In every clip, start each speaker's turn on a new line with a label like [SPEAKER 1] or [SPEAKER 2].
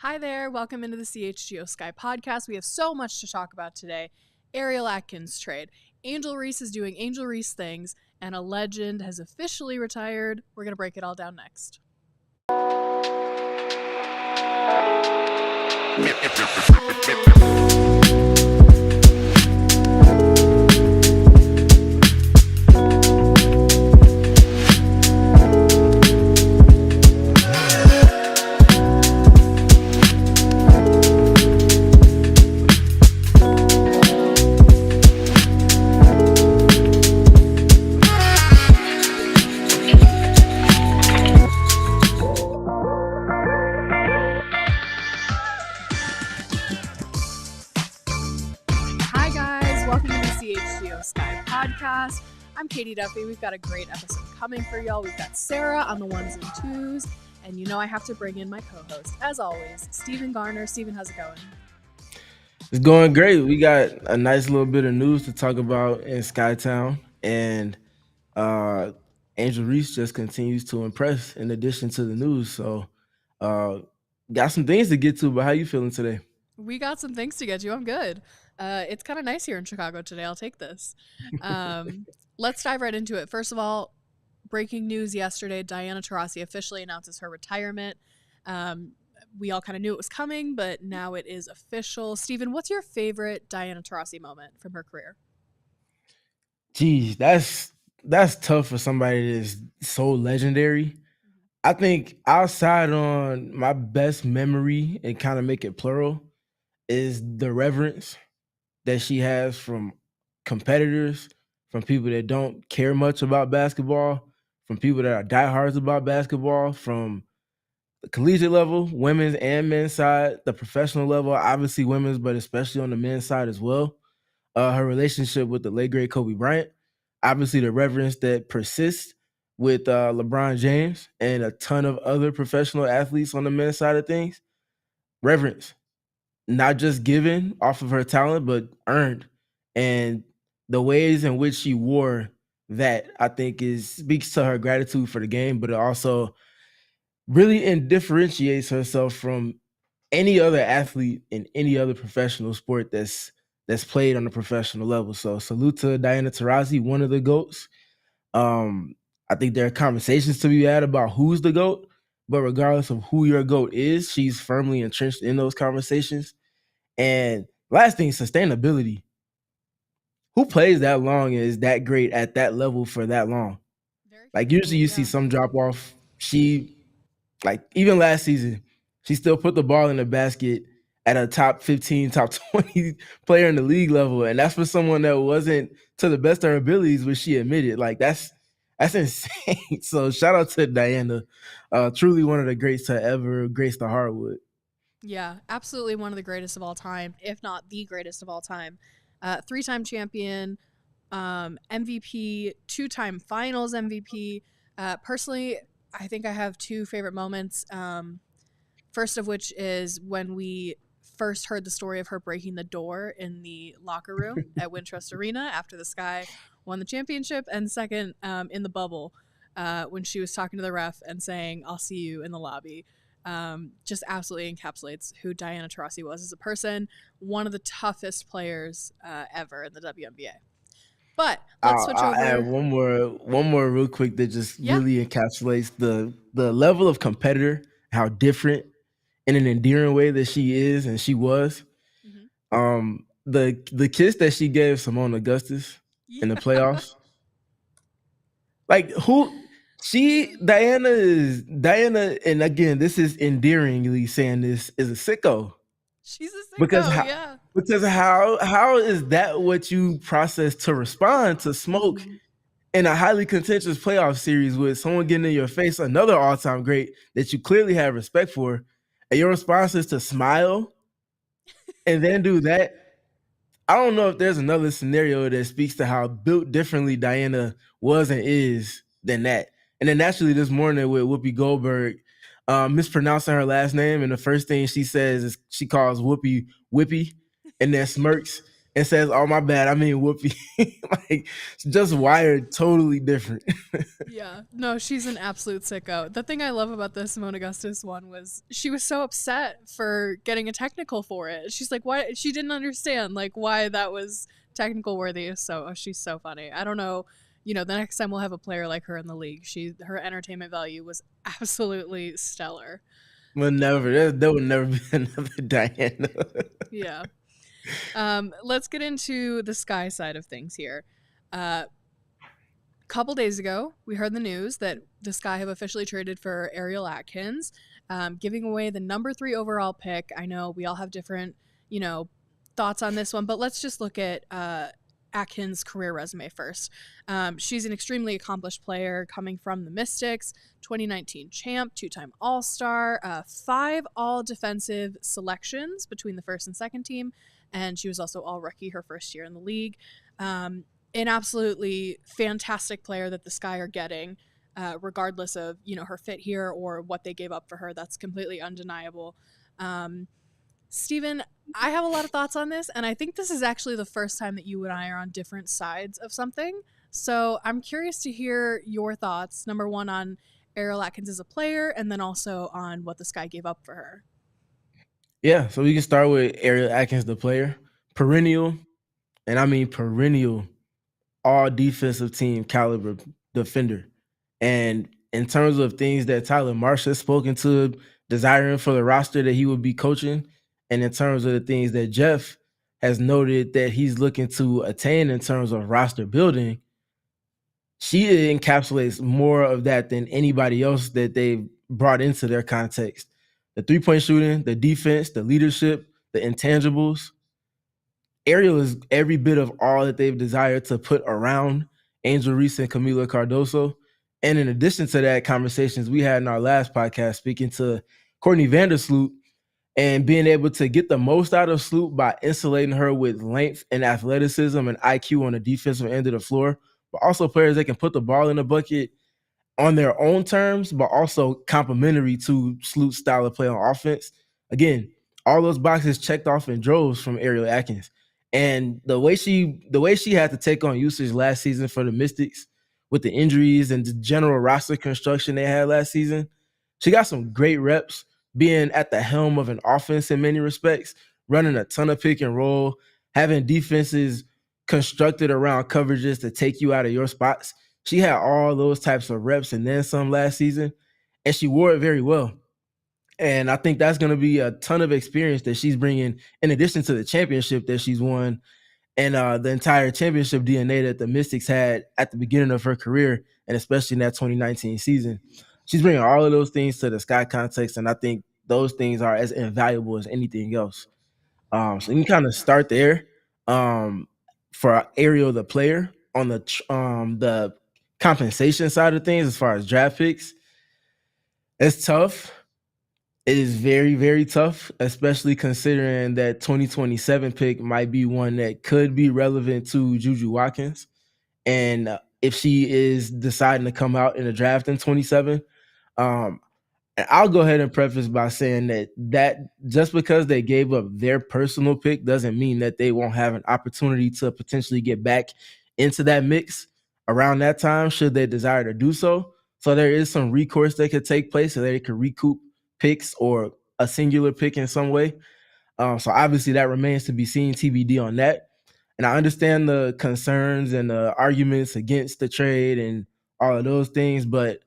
[SPEAKER 1] Hi there, welcome into the CHGO Sky podcast. We have so much to talk about today. ARIEL Atkins trade. Angel Reese is doing Angel Reese things, and a legend has officially retired. We're going to break it all down next. Hi guys, welcome to the CHGO Sky podcast. I'm Katie Duffy. We've got a great episode coming for y'all. We've got Sarah on the ones and twos, and you know I have to bring in my co-host, as always, Stephen Garner. Stephen, how's it going?
[SPEAKER 2] It's going great. We got a nice little bit of news to talk about in Skytown, and uh, Angel Reese just continues to impress in addition to the news. So, uh, got some things to get to, but how you feeling today?
[SPEAKER 1] We got some things to get to. I'm good. It's kind of nice here in Chicago today. I'll take this. Let's dive right into it. First of all, breaking news yesterday, Diana Taurasi officially announces her retirement. We all kind of knew it was coming, but now it is official. Stephen, what's your favorite Diana Taurasi moment from her career?
[SPEAKER 2] Geez, that's tough for somebody that's so legendary. I think outside on my best memory and kind of make it plural is the reverence that she has from competitors, from people that don't care much about basketball, from people that are diehards about basketball, from the collegiate level, women's and men's side, the professional level, obviously women's, but especially on the men's side as well. Her relationship with the late great Kobe Bryant, obviously the reverence that persists with LeBron James and a ton of other professional athletes on the men's side of things. Reverence, not just given off of her talent, but earned. And the ways in which she wore that, I think, is speaks to her gratitude for the game, but it also really differentiates herself from any other athlete in any other professional sport that's played on a professional level. So salute to Diana Taurasi, one of the GOATs. I think there are conversations to be had about who's the GOAT, but regardless of who your GOAT is, she's firmly entrenched in those conversations. And last thing, sustainability. Who plays that long and is that great at that level for that long?
[SPEAKER 1] Very few
[SPEAKER 2] Like
[SPEAKER 1] people,
[SPEAKER 2] usually you see
[SPEAKER 1] yeah.
[SPEAKER 2] some drop off. She like even last season, she still put the ball in the basket at a top 15, top 20 player in the league level. And that's for someone that wasn't to the best of her abilities, which she admitted. Like that's insane. So shout out to Diana. Truly one of the greats to ever grace the hardwood.
[SPEAKER 1] Yeah, absolutely one of the greatest of all time, if not the greatest of all time. Three-time champion, MVP, two-time finals MVP. Personally, I think I have two favorite moments. First of which is when we first heard the story of her breaking the door in the locker room at Wintrust Arena after the Sky won the championship, and second, in the bubble, when she was talking to the ref and saying, "I'll see you in the lobby." Just absolutely encapsulates who Diana Taurasi was as a person. One of the toughest players ever in the WNBA. But let's switch
[SPEAKER 2] I'll add
[SPEAKER 1] over.
[SPEAKER 2] one more real quick that just
[SPEAKER 1] Yeah.
[SPEAKER 2] really encapsulates the level of competitor, how different in an endearing way that she is and she was.
[SPEAKER 1] Mm-hmm.
[SPEAKER 2] The kiss that she gave Simone Augustus in the
[SPEAKER 1] Yeah.
[SPEAKER 2] playoffs. Like who she Diana, and again, this is endearingly saying this is a sicko.
[SPEAKER 1] She's a
[SPEAKER 2] Because
[SPEAKER 1] sicko,
[SPEAKER 2] how
[SPEAKER 1] yeah.
[SPEAKER 2] how is that what you process to respond to smoke in a highly contentious playoff series with someone getting in your face, another all-time great that you clearly have respect for, and your response is to smile and then do that? I don't know if there's another scenario that speaks to how built differently Diana was and is than that. And then naturally this morning with Whoopi Goldberg mispronouncing her last name, and the first thing she says is she calls Whoopi Whippy, and then smirks, and says, "Oh, my bad, I mean whoopee." Like, just wired totally different.
[SPEAKER 1] Yeah, no, she's an absolute sicko. The thing I love about the Simone Augustus one was she was so upset for getting a technical for it. She's like, why? She didn't understand like why that was technical worthy. So she's so funny. I don't know. The next time we'll have a player like her in the league. Her entertainment value was absolutely stellar.
[SPEAKER 2] Will never. There will never be another Diana.
[SPEAKER 1] Yeah. Let's get into the Sky side of things here. Couple days ago, we heard the news that the Sky have officially traded for ARIEL Atkins, giving away the number 3 overall pick. I know we all have different, thoughts on this one, but let's just look at Atkins' career resume first. She's an extremely accomplished player coming from the Mystics, 2019 champ, 2-time All-Star, 5 all-defensive selections between the first and second team, and she was also all-rookie her first year in the league. An absolutely fantastic player that the Sky are getting, regardless of her fit here or what they gave up for her. That's completely undeniable. Steven, I have a lot of thoughts on this, and I think this is actually the first time that you and I are on different sides of something. So I'm curious to hear your thoughts. Number one, on ARIEL Atkins as a player, and then also on what the Sky gave up for her.
[SPEAKER 2] Yeah, so we can start with ARIEL Atkins, the player. Perennial, and I mean perennial, all defensive team caliber defender. And in terms of things that Tyler Marsh has spoken to, desiring for the roster that he would be coaching, and in terms of the things that Jeff has noted that he's looking to attain in terms of roster building, she encapsulates more of that than anybody else that they've brought into their context. The 3-point shooting, the defense, the leadership, the intangibles. ARIEL is every bit of all that they've desired to put around Angel Reese and Camila Cardoso. And in addition to that, conversations we had in our last podcast speaking to Courtney Vandersloot and being able to get the most out of Sloot by insulating her with length and athleticism and IQ on the defensive end of the floor, but also players that can put the ball in the bucket on their own terms, but also complementary to Sloot's style of play on offense. Again, all those boxes checked off in droves from ARIEL Atkins. And the way she had to take on usage last season for the Mystics with the injuries and the general roster construction they had last season, she got some great reps being at the helm of an offense in many respects, running a ton of pick and roll, having defenses constructed around coverages to take you out of your spots. She had all those types of reps and then some last season, and she wore it very well. And I think that's going to be a ton of experience that she's bringing in addition to the championship that she's won and the entire championship DNA that the Mystics had at the beginning of her career, and especially in that 2019 season. She's bringing all of those things to the Sky context, and I think those things are as invaluable as anything else. So you can kind of start there. For ARIEL, the player, on the compensation side of things, as far as draft picks, it's tough. It is very, very tough, especially considering that 2027 pick might be one that could be relevant to Juju Watkins. And if she is deciding to come out in the draft in 27, and I'll go ahead and preface by saying that just because they gave up their personal pick doesn't mean that they won't have an opportunity to potentially get back into that mix around that time, should they desire to do so. So there is some recourse that could take place so they could recoup picks or a singular pick in some way. So obviously that remains to be seen, TBD on that. And I understand the concerns and the arguments against the trade and all of those things, but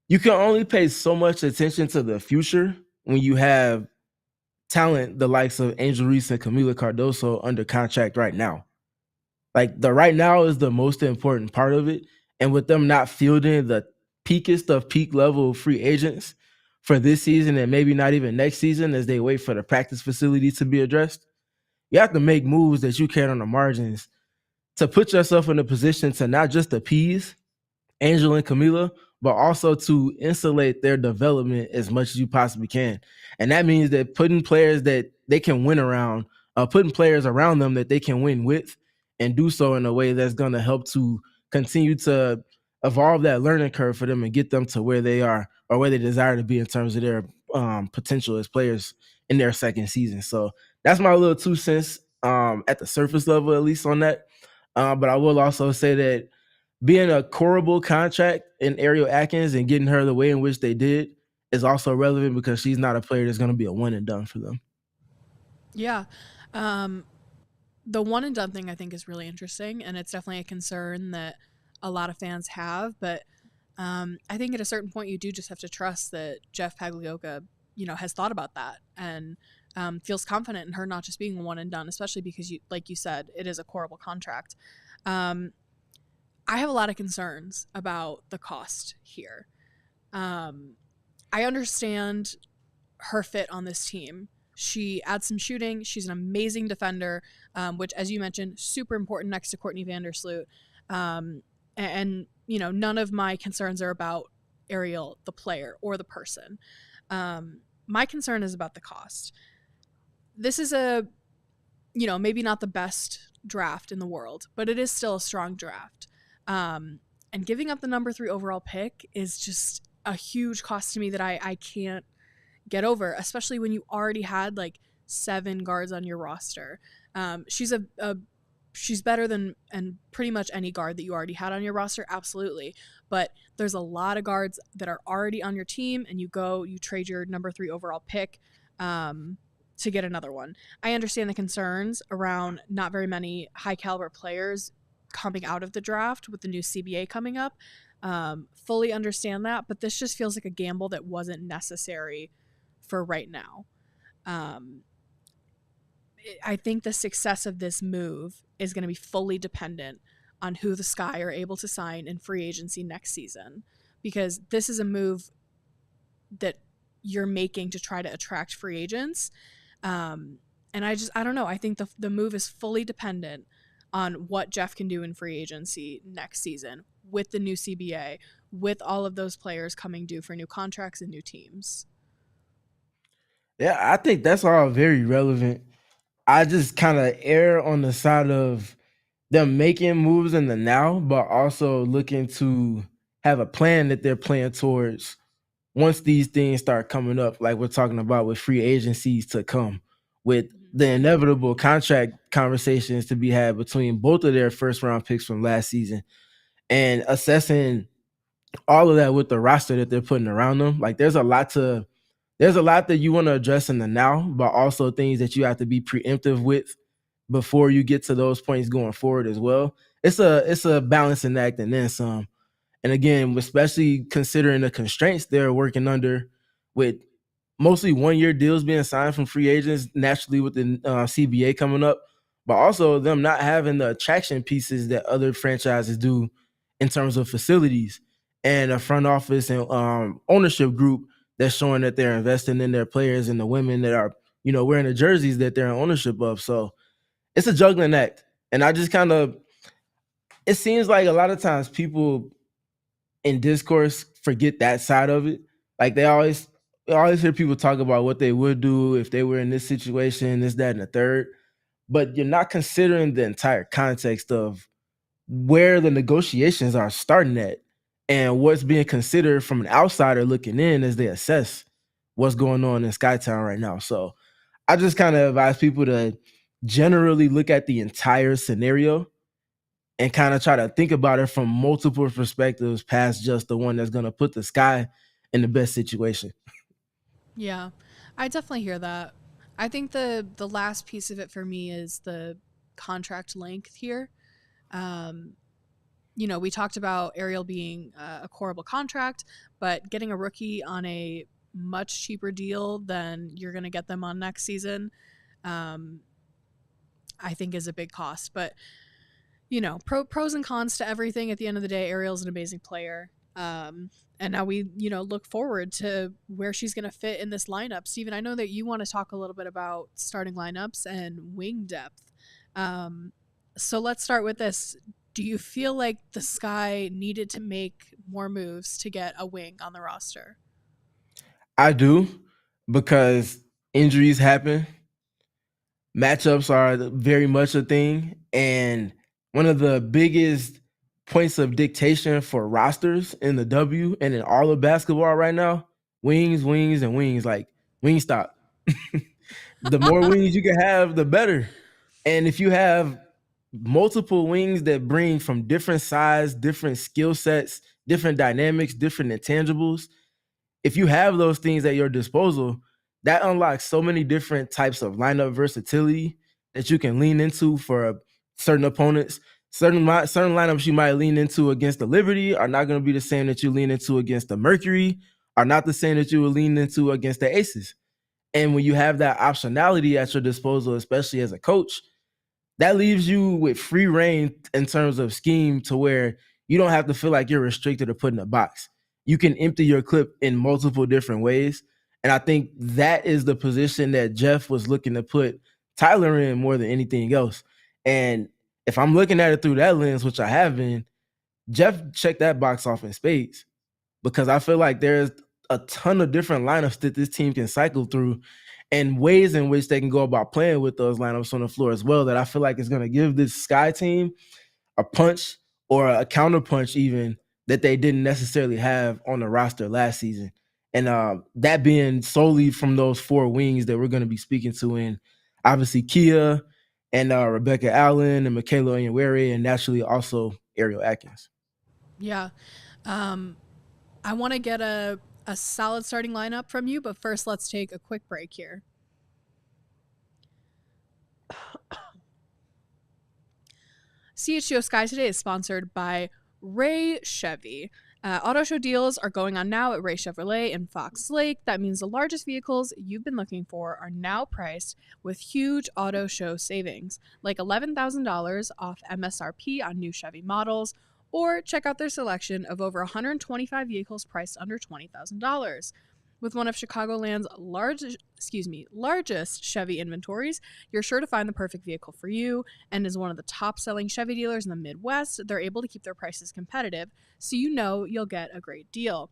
[SPEAKER 2] you can only pay so much attention to the future when you have talent the likes of Angel Reese and Camila Cardoso under contract right now. Like, the right now is the most important part of it. And with them not fielding the peakest of peak level free agents for this season and maybe not even next season as they wait for the practice facility to be addressed, you have to make moves that you can on the margins to put yourself in a position to not just appease Angel and Camila, but also to insulate their development as much as you possibly can. And that means that putting players that they can win around, putting players around them that they can win with, and do so in a way that's going to help to continue to evolve that learning curve for them and get them to where they are or where they desire to be in terms of their potential as players in their second season. So that's my little 2 cents at the surface level, at least on that. But I will also say that being a horrible contract in Ariel Atkins and getting her the way in which they did is also relevant because she's not a player that's going to be a one and done for them.
[SPEAKER 1] Yeah. Um, the one and done thing I think is really interesting, and it's definitely a concern that a lot of fans have. But I think at a certain point, you do just have to trust that Jeff Pagliocca, has thought about that and feels confident in her not just being one and done, especially because, like you said, it is a horrible contract. I have a lot of concerns about the cost here. I understand her fit on this team. She adds some shooting. She's an amazing defender, which, as you mentioned, super important next to Courtney Vandersloot. And none of my concerns are about Ariel, the player, or the person. My concern is about the cost. This is maybe not the best draft in the world, but it is still a strong draft. And giving up the number 3 overall pick is just a huge cost to me that I can't get over, especially when you already had like 7 guards on your roster. She's better than and pretty much any guard that you already had on your roster, absolutely. But there's a lot of guards that are already on your team, and you trade your number 3 overall pick to get another one. I understand the concerns around not very many high caliber players coming out of the draft with the new CBA coming up. Fully understand that, but this just feels like a gamble that wasn't necessary for right now. I think the success of this move is going to be fully dependent on who the Sky are able to sign in free agency next season, because this is a move that you're making to try to attract free agents. And I don't know. I think the move is fully dependent on what Jeff can do in free agency next season with the new CBA, with all of those players coming due for new contracts and new teams.
[SPEAKER 2] Yeah, I think that's all very relevant. I just kind of err on the side of them making moves in the now, but also looking to have a plan that they're playing towards once these things start coming up, like we're talking about with free agencies to come, with the inevitable contract conversations to be had between both of their first round picks from last season, and assessing all of that with the roster that they're putting around them. Like there's a lot that you want to address in the now, but also things that you have to be preemptive with before you get to those points going forward as well. It's a balancing act and then some. And again, especially considering the constraints they're working under with mostly 1-year deals being signed from free agents naturally with the CBA coming up, but also them not having the attraction pieces that other franchises do in terms of facilities and a front office and ownership group that's showing that they're investing in their players and the women that are, wearing the jerseys that they're in ownership of. So it's a juggling act. And I just it seems like a lot of times people in discourse forget that side of it. Like I always hear people talk about what they would do if they were in this situation, this, that, and the third. But you're not considering the entire context of where the negotiations are starting at and what's being considered from an outsider looking in as they assess what's going on in Skytown right now. So I just kind of advise people to generally look at the entire scenario and kind of try to think about it from multiple perspectives past just the one that's going to put the Sky in the best situation.
[SPEAKER 1] Yeah, I definitely hear that. I think the last piece of it for me is the contract length here. Um, we talked about Ariel being a horrible contract, but getting a rookie on a much cheaper deal than you're going to get them on next season, I think is a big cost. But pros and cons to everything. At the end of the day, Ariel's an amazing player. And now we, look forward to where she's going to fit in this lineup. Steven, I know that you want to talk a little bit about starting lineups and wing depth. So let's start with this. Do you feel like the Sky needed to make more moves to get a wing on the roster?
[SPEAKER 2] I do, because injuries happen, matchups are very much a thing, and one of the biggest points of dictation for rosters in the W and in all of basketball right now, wings, wings, and wings. Like wing stop. The more wings you can have, the better. And if you have multiple wings that bring from different size, different skill sets, different dynamics, different intangibles, if you have those things at your disposal, that unlocks so many different types of lineup versatility that you can lean into for certain opponents. Certain lineups you might lean into against the Liberty are not going to be the same that you lean into against the Mercury, are not the same that you would lean into against the Aces. And when you have that optionality at your disposal, especially as a coach, that leaves you with free reign in terms of scheme to where you don't have to feel like you're restricted or put in a box. You can empty your clip in multiple different ways. And I think that is the position that Jeff was looking to put Tyler in more than anything else. And if I'm looking at it through that lens, which I have been, Jeff checked that box off in spades, because I feel like there's a ton of different lineups that this team can cycle through and ways in which they can go about playing with those lineups on the floor as well, that I feel like is going to give this Sky team a punch or a counter punch even that they didn't necessarily have on the roster last season. And that being solely from those four wings that we're going to be speaking to in obviously Kia and Rebecca Allen and Michaela Onyenwere, and naturally also Ariel Atkins.
[SPEAKER 1] Yeah. I want to get a solid starting lineup from you, but first let's take a quick break here. CHGO Sky Today is sponsored by Ray Chevy. Auto show deals are going on now at Ray Chevrolet in Fox Lake. That means the largest vehicles you've been looking for are now priced with huge auto show savings, like $11,000 off MSRP on new Chevy models, or check out their selection of over 125 vehicles priced under $20,000. With one of Chicagoland's largest Chevy inventories, you're sure to find the perfect vehicle for you. And as one of the top-selling Chevy dealers in the Midwest, they're able to keep their prices competitive, so you know you'll get a great deal.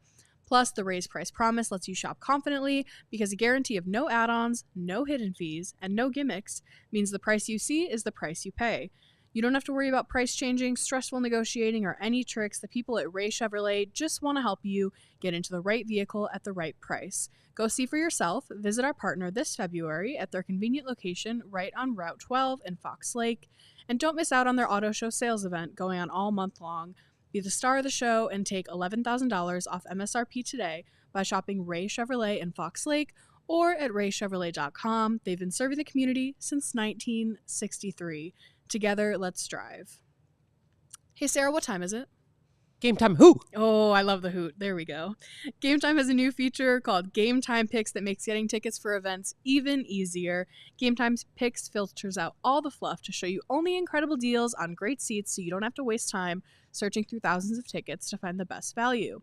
[SPEAKER 1] Plus, the raised price promise lets you shop confidently because a guarantee of no add-ons, no hidden fees, and no gimmicks means the price you see is the price you pay. You don't have to worry about price changing, stressful negotiating, or any tricks. The people at Ray Chevrolet just want to help you get into the right vehicle at the right price. Go see for yourself. Visit our partner this February at their convenient location right on Route 12 in Fox Lake. And don't miss out on their auto show sales event going on all month long. Be the star of the show and take $11,000 off MSRP today by shopping Ray Chevrolet in Fox Lake or at raychevrolet.com. They've been serving the community since 1963. Together, let's drive. Hey, Sarah, what time is it?
[SPEAKER 3] Game time who?
[SPEAKER 1] Oh, I love the hoot. There we go. Game Time has a new feature called Game Time Picks that makes getting tickets for events even easier. Game Time Picks filters out all the fluff to show you only incredible deals on great seats, so you don't have to waste time searching through thousands of tickets to find the best value.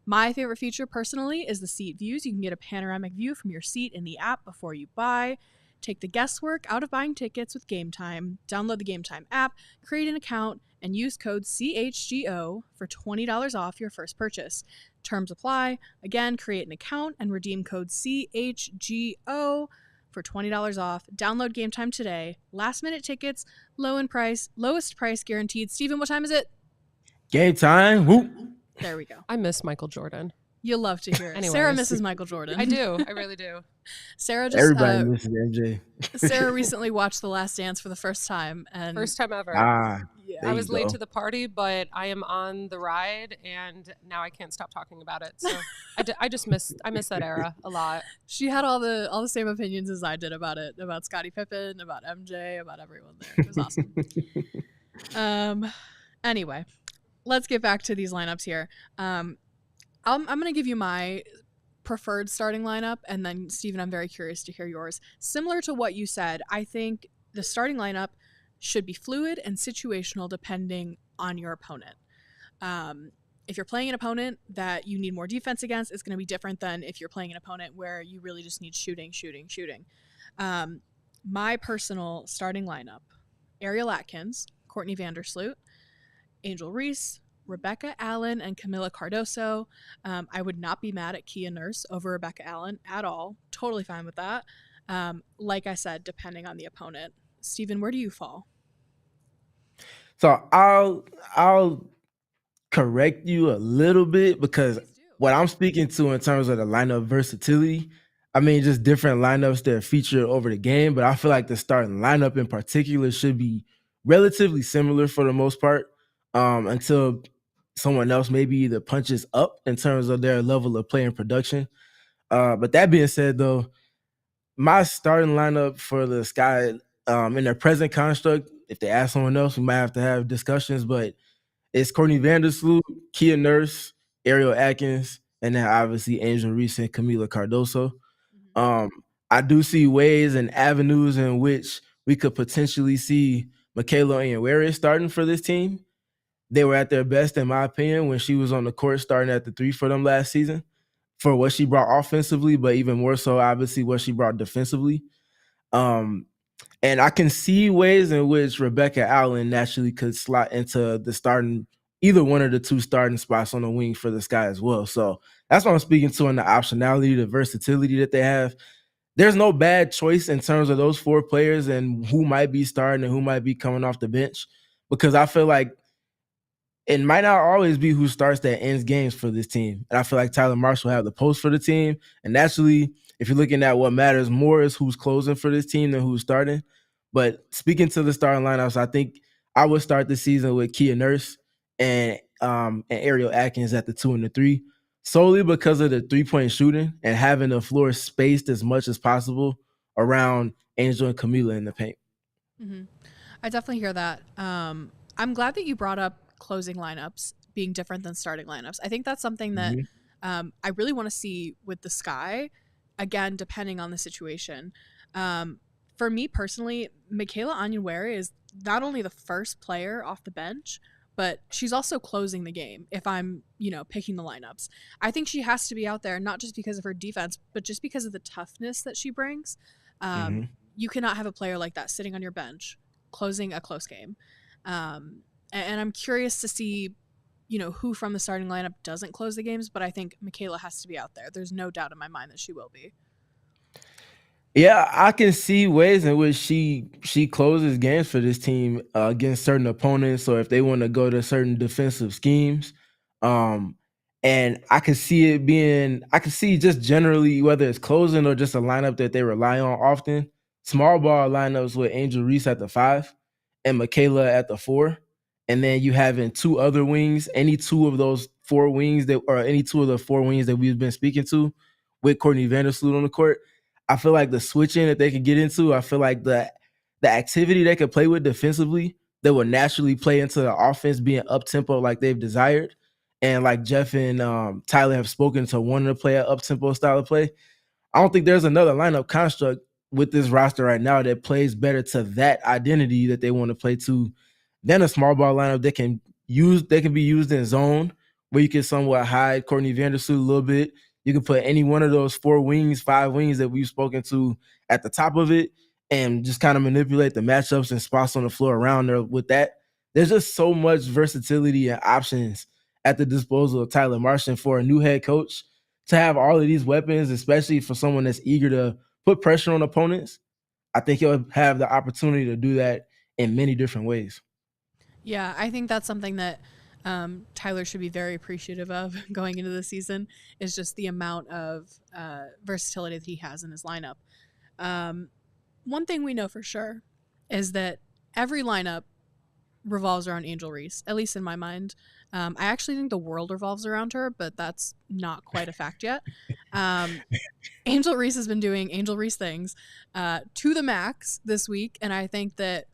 [SPEAKER 1] My favorite feature personally is the seat views. You can get a panoramic view from your seat in the app before you buy. Take the guesswork out of buying tickets with Game Time. Download the Game Time app, create an account, and use code CHGO for $20 off your first purchase. Terms apply. Again, create an account and redeem code CHGO for $20 off. Download Game Time today. Last minute tickets, lowest price guaranteed. Steven, what time is it?
[SPEAKER 2] Game time. Whoop.
[SPEAKER 1] There we go.
[SPEAKER 3] I miss Michael Jordan.
[SPEAKER 1] You'll love to hear it.
[SPEAKER 3] Anyways.
[SPEAKER 1] Sarah misses Michael Jordan.
[SPEAKER 3] I do. I really do.
[SPEAKER 1] Sarah just
[SPEAKER 2] Everybody misses MJ.
[SPEAKER 1] Sarah recently watched The Last Dance for the first time, and
[SPEAKER 3] First time ever.
[SPEAKER 1] yeah,
[SPEAKER 3] I was late to the party, but I am on the ride, and now I can't stop talking about it. So I miss that era a lot.
[SPEAKER 1] She had all the same opinions as I did about it, about Scottie Pippen, about MJ, about everyone there. It was awesome. Anyway, let's get back to these lineups here. I'm going to give you my preferred starting lineup, and then, Steven, I'm very curious to hear yours. Similar to what you said, I think the starting lineup should be fluid and situational depending on your opponent. If you're playing an opponent that you need more defense against, it's going to be different than if you're playing an opponent where you really just need shooting. My personal starting lineup: Ariel Atkins, Courtney Vandersloot, Angel Reese, Rebecca Allen, and Camila Cardoso. I would not be mad at Kia Nurse over Rebecca Allen at all. Totally fine with that. Like I said, depending on the opponent. Steven, where do you fall?
[SPEAKER 2] So I'll correct you a little bit, because what I'm speaking to in terms of the lineup versatility, I mean, just different lineups that are featured over the game, but I feel like the starting lineup in particular should be relatively similar for the most part, until someone else maybe either punches up in terms of their level of play and production. But that being said, though, my starting lineup for the Sky, in their present construct, if they ask someone else, we might have to have discussions, but it's Courtney Vandersloot, Kia Nurse, Ariel Atkins, and then obviously Angel Reese and Camila Cardoso. Um, I do see ways and avenues in which we could potentially see Michaela Onyenwere starting for this team. They were at their best, in my opinion, when she was on the court starting at the 3 for them last season for what she brought offensively, but even more so, obviously, what she brought defensively. Um, and I can see ways in which Rebecca Allen naturally could slot into the starting, either one of the two starting spots on the wing for the Sky as well. So that's what I'm speaking to in the optionality, the versatility that they have. There's no bad choice in terms of those 4 players and who might be starting and who might be coming off the bench, because I feel like it might not always be who starts that ends games for this team. And I feel like Tyler Marshall have the post for the team. And naturally, if you're looking at what matters more is who's closing for this team than who's starting. But speaking to the starting lineups, I think I would start the season with Kia Nurse and Ariel Atkins at the 2 and the 3, solely because of the 3-point shooting and having the floor spaced as much as possible around Angel and Camila in the paint.
[SPEAKER 1] Mm-hmm. I definitely hear that. I'm glad that you brought up closing lineups being different than starting lineups. I think that's something that I really want to see with the Sky, again, depending on the situation. For me personally, Michaela Onyenwere is not only the first player off the bench, but she's also closing the game if I'm, picking the lineups. I think she has to be out there, not just because of her defense, but just because of the toughness that she brings. You cannot have a player like that sitting on your bench closing a close game. And I'm curious to see, who from the starting lineup doesn't close the games, but I think Michaela has to be out there. There's no doubt in my mind that she will be.
[SPEAKER 2] Yeah, I can see ways in which she closes games for this team against certain opponents, or if they want to go to certain defensive schemes. And I can see just generally, whether it's closing or just a lineup that they rely on often, small ball lineups with Angel Reese at the 5 and Michaela at the 4. And then you having 2 other wings, any 2 of those 4 wings any 2 of the 4 wings that we've been speaking to with Courtney Vandersloot on the court. I feel like the switching that they could get into, I feel like the activity they could play with defensively that would naturally play into the offense being up tempo like they've desired. And like Jeff and Tyler have spoken to wanting to play an up tempo style of play. I don't think there's another lineup construct with this roster right now that plays better to that identity that they want to play to than a small ball lineup that can be used in zone where you can somewhat hide Courtney Vandersloot a little bit. You can put any one of those 4 wings, 5 wings that we've spoken to at the top of it and just kind of manipulate the matchups and spots on the floor around there with that. There's just so much versatility and options at the disposal of Tyler Marshall for a new head coach to have all of these weapons, especially for someone that's eager to put pressure on opponents. I think he'll have the opportunity to do that in many different ways.
[SPEAKER 1] Yeah, I think that's something that Tyler should be very appreciative of going into the season, is just the amount of versatility that he has in his lineup. One thing we know for sure is that every lineup revolves around Angel Reese, at least in my mind. I actually think the world revolves around her, but that's not quite a fact yet. Angel Reese has been doing Angel Reese things to the max this week, and I think that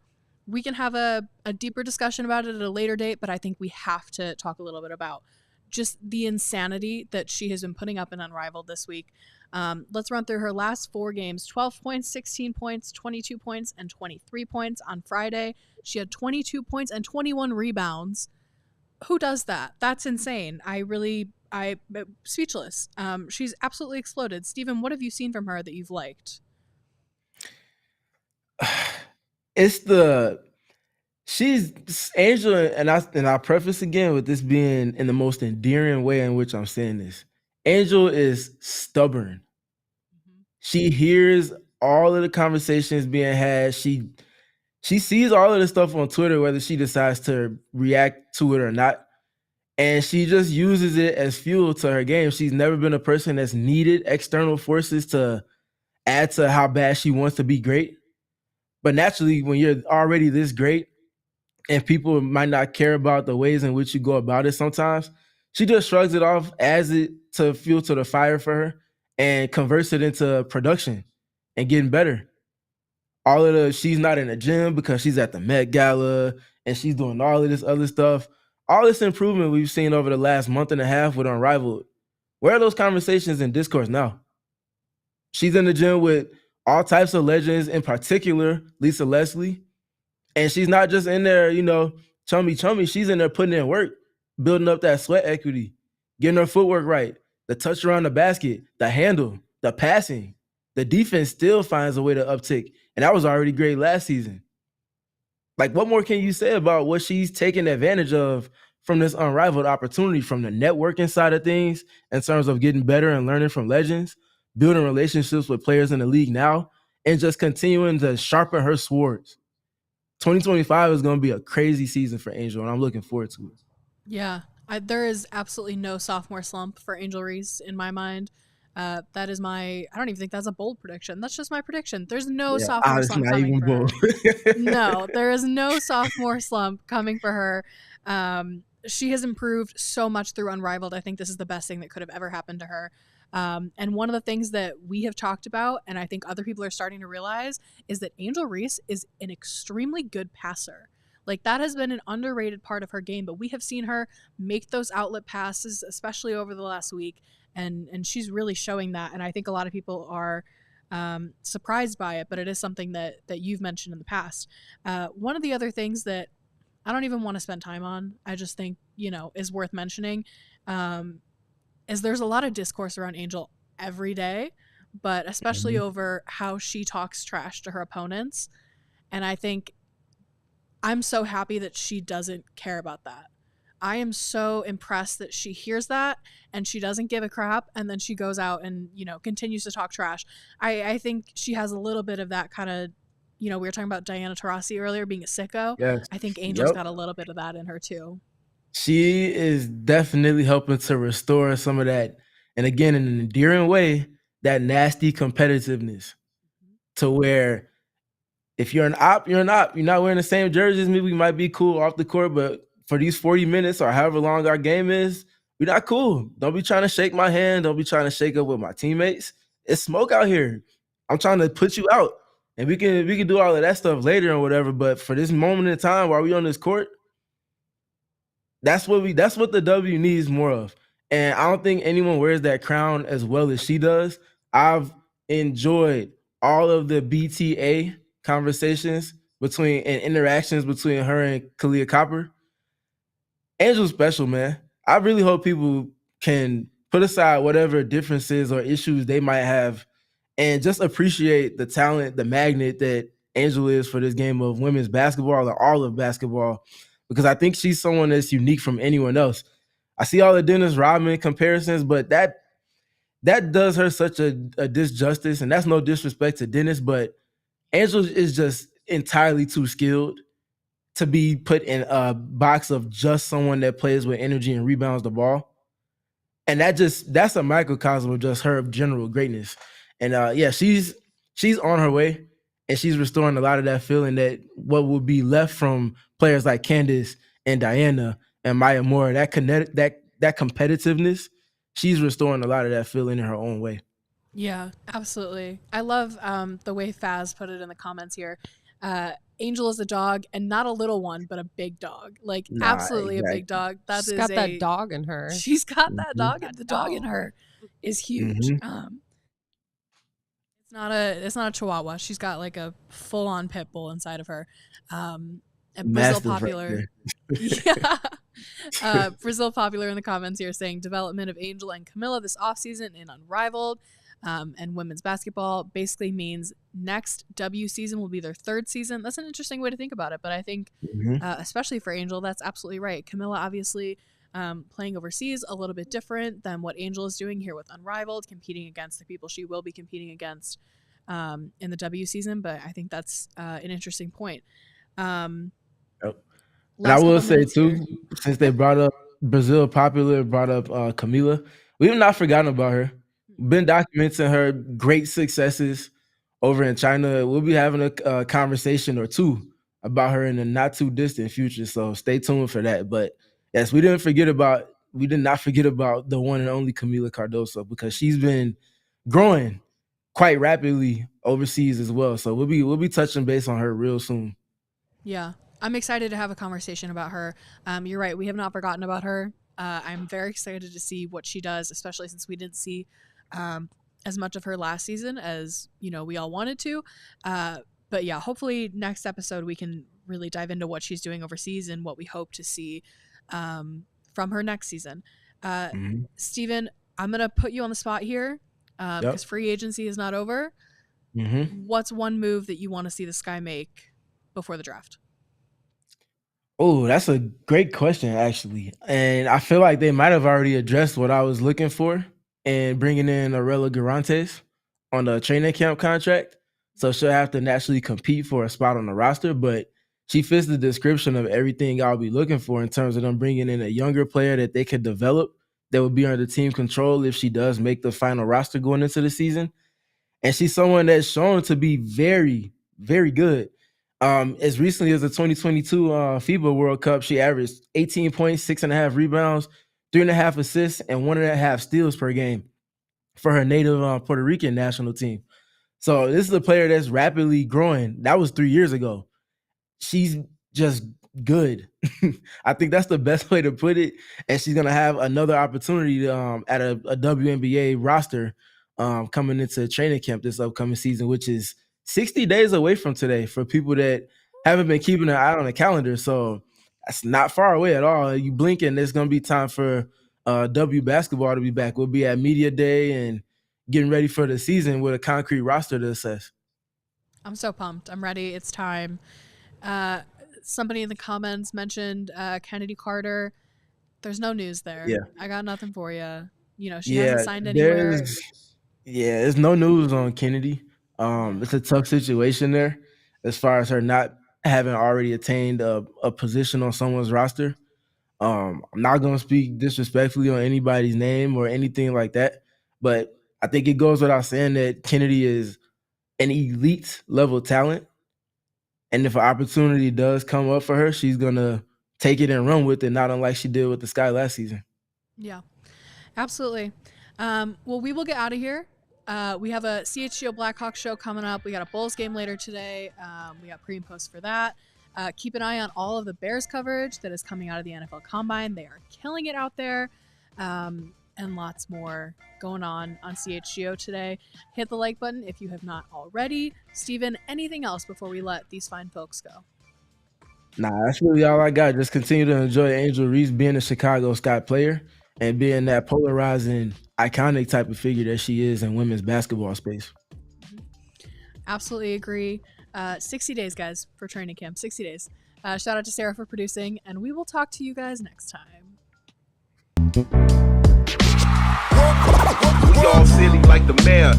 [SPEAKER 1] we can have a deeper discussion about it at a later date, but I think we have to talk a little bit about just the insanity that she has been putting up in Unrivaled this week. Let's run through her last 4 games: 12 points, 16 points, 22 points, and 23 points. On Friday, she had 22 points and 21 rebounds. Who does that? That's insane. I'm speechless. She's absolutely exploded. Steven, what have you seen from her that you've liked?
[SPEAKER 2] She's Angel, and I'll preface again with this being in the most endearing way in which I'm saying this. Angel is stubborn. She hears all of the conversations being had. She sees all of the stuff on Twitter, whether she decides to react to it or not. and she just uses it as fuel to her game. She's never been a person that's needed external forces to add to how bad she wants to be great. But naturally, when you're already this great and people might not care about the ways in which you go about it sometimes, she just shrugs it off, adds it to fuel to the fire for her, and converts it into production and getting better. All of the she's not in the gym because she's at the Met Gala and she's doing all of this other stuff. All this improvement we've seen over the last month and a half with Unrivaled. Where are those conversations and discourse now? She's in the gym with all types of legends, in particular Lisa Leslie, and she's not just in there, chummy chummy. She's in there putting in work, building up that sweat equity, getting her footwork right, the touch around the basket, the handle, the passing. The defense still finds a way to uptick, and that was already great last season. Like, what more can you say about what she's taking advantage of from this unrivaled opportunity, from the networking side of things, in terms of getting better and learning from legends, building relationships with players in the league now, and just continuing to sharpen her swords? 2025 is going to be a crazy season for Angel, and I'm looking forward to it.
[SPEAKER 1] Yeah, there is absolutely no sophomore slump for Angel Reese in my mind. That is I don't even think that's a bold prediction. That's just my prediction. There's no sophomore slump coming for her. No, there is no sophomore slump coming for her. She has improved so much through Unrivaled. I think this is the best thing that could have ever happened to her. And one of the things that we have talked about, and I think other people are starting to realize, is that Angel Reese is an extremely good passer. Like, that has been an underrated part of her game, but we have seen her make those outlet passes, especially over the last week, and she's really showing that. And I think a lot of people are surprised by it, but it is something that you've mentioned in the past. One of the other things that I don't even want to spend time on, I just think, is worth mentioning, is there's a lot of discourse around Angel every day, but especially over how she talks trash to her opponents. And I think I'm so happy that she doesn't care about that. I am so impressed that she hears that and she doesn't give a crap, and then she goes out and, continues to talk trash. I think she has a little bit of that kind of, we were talking about Diana Taurasi earlier being a sicko.
[SPEAKER 2] Yes.
[SPEAKER 1] I think Angel's got a little bit of that in her too.
[SPEAKER 2] She is definitely helping to restore some of that, and again, in an endearing way, that nasty competitiveness, to where if you're an op, you're an op. You're not wearing the same jersey as me. We might be cool off the court, but for these 40 minutes or however long our game is, we're not cool. Don't be trying to shake my hand. Don't be trying to shake up with my teammates. It's smoke out here. I'm trying to put you out. And we can do all of that stuff later or whatever. But for this moment in time while we on this court, that's what the W needs more of. And I don't think anyone wears that crown as well as she does. I've enjoyed all of the BTA conversations and interactions between her and Kalia Copper. Angel's special, man. I really hope people can put aside whatever differences or issues they might have and just appreciate the talent, the magnet that Angel is for this game of women's basketball or all of basketball, because I think she's someone that's unique from anyone else. I see all the Dennis Rodman comparisons, but that does her such a disjustice, and that's no disrespect to Dennis, but Angel is just entirely too skilled to be put in a box of just someone that plays with energy and rebounds the ball. And that's a microcosm of just her general greatness. And she's on her way, and she's restoring a lot of that feeling that what would be left from players like Candace and Diana and Maya Moore, that competitiveness, she's restoring a lot of that feeling in her own way.
[SPEAKER 1] Yeah, absolutely. I love the way Faz put it in the comments here. Angel is a dog, and not a little one, but a big dog. Like, absolutely exactly. A big dog.
[SPEAKER 3] She's got that dog in her.
[SPEAKER 1] She's got that dog. The dog in her is huge. Mm-hmm. It's not a Chihuahua. She's got like a full on pit bull inside of her. And Brazil popular. Yeah. Brazil popular in the comments here saying development of Angel and Camilla this offseason in Unrivaled. And women's basketball basically means next W season will be their third season. That's an interesting way to think about it, but I think especially for Angel, that's absolutely right. Camilla obviously playing overseas, a little bit different than what Angel is doing here with Unrivaled, competing against the people she will be competing against in the W season, but I think that's an interesting point.
[SPEAKER 2] And I will say too, since they brought up Brazil Popular brought up Camila. We have not forgotten about her. Been documenting her great successes over in China. We'll be having a conversation or two about her in the not too distant future. So stay tuned for that. But yes, we did not forget about the one and only Camila Cardoso, because she's been growing quite rapidly overseas as well. So we'll be touching base on her real soon.
[SPEAKER 1] Yeah, I'm excited to have a conversation about her. You're right, we have not forgotten about her. I'm very excited to see what she does, especially since we didn't see as much of her last season as we all wanted to. But yeah, hopefully next episode we can really dive into what she's doing overseas and what we hope to see from her next season. Steven, I'm gonna put you on the spot here because free agency is not over. What's one move that you want to see the Sky make before the draft?
[SPEAKER 2] Oh, that's a great question, actually. And I feel like they might have already addressed what I was looking for in bringing in Arella Garantes on the training camp contract. So she'll have to naturally compete for a spot on the roster, but she fits the description of everything I'll be looking for in terms of them bringing in a younger player that they could develop that would be under team control if she does make the final roster going into the season. And she's someone that's shown to be very, very good. As recently as the 2022 FIBA World Cup, she averaged 18 points, 6.5 rebounds, 3.5 assists, and 1.5 steals per game for her native Puerto Rican national team. So this is a player that's rapidly growing. That was 3 years ago. She's just good. I think that's the best way to put it. And she's going to have another opportunity at a WNBA roster coming into training camp this upcoming season, which is 60 days away from today for people that haven't been keeping an eye on the calendar. So that's not far away at all. You blink and it's going to be time for W basketball to be back. We'll be at media day and getting ready for the season with a concrete roster to assess.
[SPEAKER 1] I'm so pumped. I'm ready. It's time. Somebody in the comments mentioned Kennedy Carter. There's no news there.
[SPEAKER 2] Yeah.
[SPEAKER 1] I got nothing for you. She hasn't signed anywhere.
[SPEAKER 2] There's no news on Kennedy. It's a tough situation there as far as her not having already attained a position on someone's roster. I'm not going to speak disrespectfully on anybody's name or anything like that, but I think it goes without saying that Kennedy is an elite level talent. And if an opportunity does come up for her, she's going to take it and run with it, not unlike she did with the Sky last season.
[SPEAKER 1] Yeah, absolutely. Well, we will get out of here. We have a CHGO Blackhawks show coming up. We got a Bulls game later today. We got pre and post for that. Keep an eye on all of the Bears coverage that is coming out of the NFL Combine. They are killing it out there. And lots more going on CHGO today. Hit the like button if you have not already. Steven, anything else before we let these fine folks go?
[SPEAKER 2] Nah, that's really all I got. Just continue to enjoy Angel Reese being a Chicago Sky player and being that polarizing, iconic type of figure that she is in women's basketball space.
[SPEAKER 1] Absolutely agree. 60 days, guys, for training camp. 60 days. Shout out to Sarah for producing, and we will talk to you guys next time.
[SPEAKER 4] We all silly like the mayor.